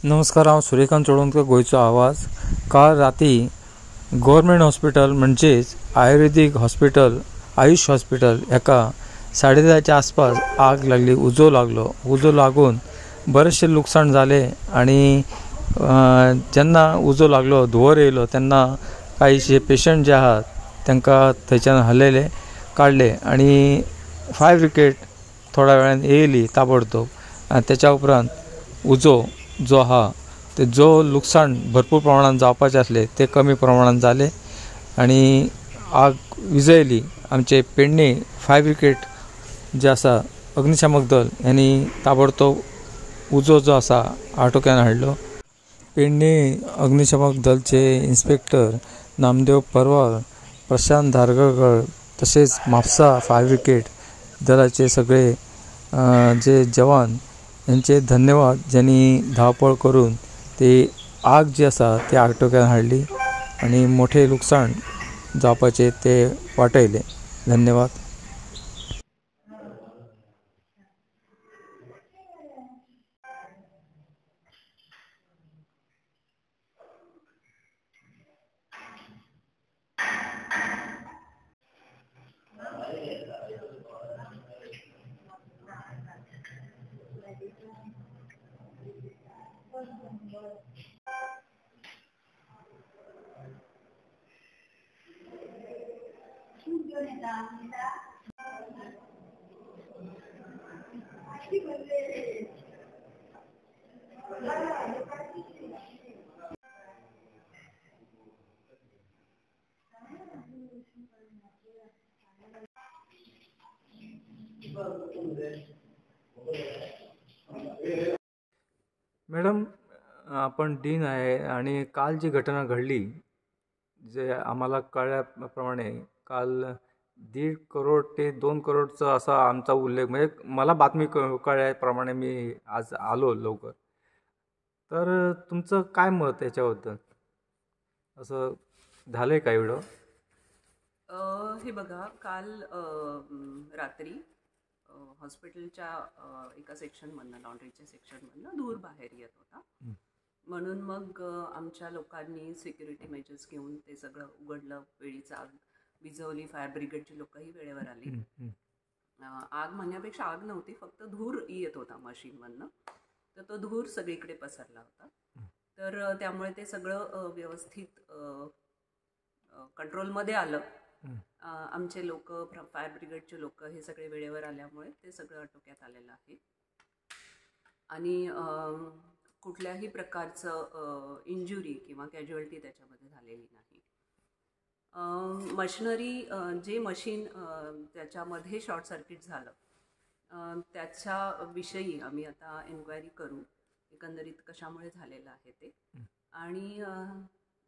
नमस्कार, हांव सूर्यकांत चोडणकर, गोंयचो आवाज. काल राती गव्हर्मेंट हॉस्पिटल म्हणजेच आयुर्वेदिक हॉस्पिटल, आयुष हॉस्पिटल हेका 10:30च्या आसपास आग लागली, उजो लागलो. उजो लागून बरेचशे लुकसाण जाले आणि जेन्ना उजो लागलो, धुंवर येयलो तेन्ना कांयशे पेशंट जे आहात तांकां थंयच्यान हलयले, काडले आणि फायर ब्रिगेड थोड्या वेळान येयली ताबडतोब. आनी तेच्या उपरांत उजो जो आहा ते जो लुकसाण भरपूर प्रमाणात जावपाचे आसले ते कमी प्रमाणात जाले आणि आग विझयली. आमचे पेडणे फायर ब्रिगेड जे आसा, अग्निशामक दल यांनी ताबडतोब उजो जो आसा आटोक्यान हाडलो. पेडणे अग्निशामक दलचे इन्स्पेक्टर नामदेव परवार, प्रशांत धारगळकर, तसेच म्हापसा फायर ब्रिगेड दलाचे सगळे जे जवान यांचे धन्यवाद, ज्यांनी धावपळ करून ते आग जी आसा ती आटोक्यान हाडली आणि मोठे लुकसाण जावपाचे ते वाटयले. धन्यवाद. मॅडम, आपण डीन आहे आणि काल जी घटना घडली, जे आम्हाला कळल्याप्रमाणे काल 1.5 करोड ते 2 करोडचा असा आमचा उल्लेख, म्हणजे मला बातमी कळल्याप्रमाणे मी आज आलो लवकर. तर तुमचं काय मत याच्याबद्दल? असं झालंय का एवढं? हे बघा, काल रात्री हॉस्पिटलच्या एका सेक्शनमधनं, लॉन्ड्रीच्या सेक्शनमधनं धूर बाहेर येत होता. म्हणून मग आमच्या लोकांनी सिक्युरिटी मेजर्स घेऊन ते सगळं उघडलं, वेळीच आग विझवली. फायर ब्रिगेडची लोकही वेळेवर आली. आग म्हणण्यापेक्षा आग नव्हती, फक्त धूर येत होता मशीनमधनं, तर तो धूर सगळीकडे पसरला होता. तर त्यामुळे ते सगळं व्यवस्थित कंट्रोलमध्ये आलं. आमचे लोक, फायर ब्रिगेडचे लोक हे सगळे वेळेवर आल्यामुळे ते सगळं आटोक्यात आलेलं आहे आणि कुठल्याही प्रकारचं इंजुरी किंवा कॅज्युअल्टी त्याच्यामध्ये झालेली नाही. मशिनरी, जे मशीन त्याच्यामध्ये शॉर्ट सर्किट झालं त्याच्याविषयी आम्ही आता एन्क्वायरी करू, एकंदरीत कशामुळे झालेलं आहे ते. आणि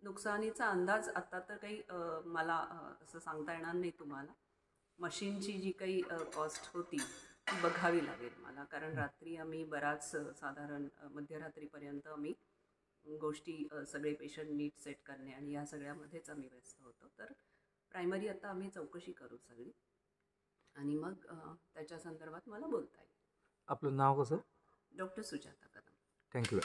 नुकसानीचा अंदाज आता तर काही मला असं सांगता येणार नाही तुम्हाला. मशीनची जी काही कॉस्ट होती ती बघावी लागेल मला, कारण रात्री आम्ही बराच, साधारण मध्यरात्रीपर्यंत आम्ही गोष्टी, सगळे पेशंट नीट सेट करणे आणि या सगळ्यामध्येच आम्ही व्यस्त होतो. तर प्रायमरी आता आम्ही चौकशी करू सगळी आणि मग त्याच्या संदर्भात मला बोलता येईल. आपलं नाव कसं? डॉक्टर सुजाता कदम. थँक्यू.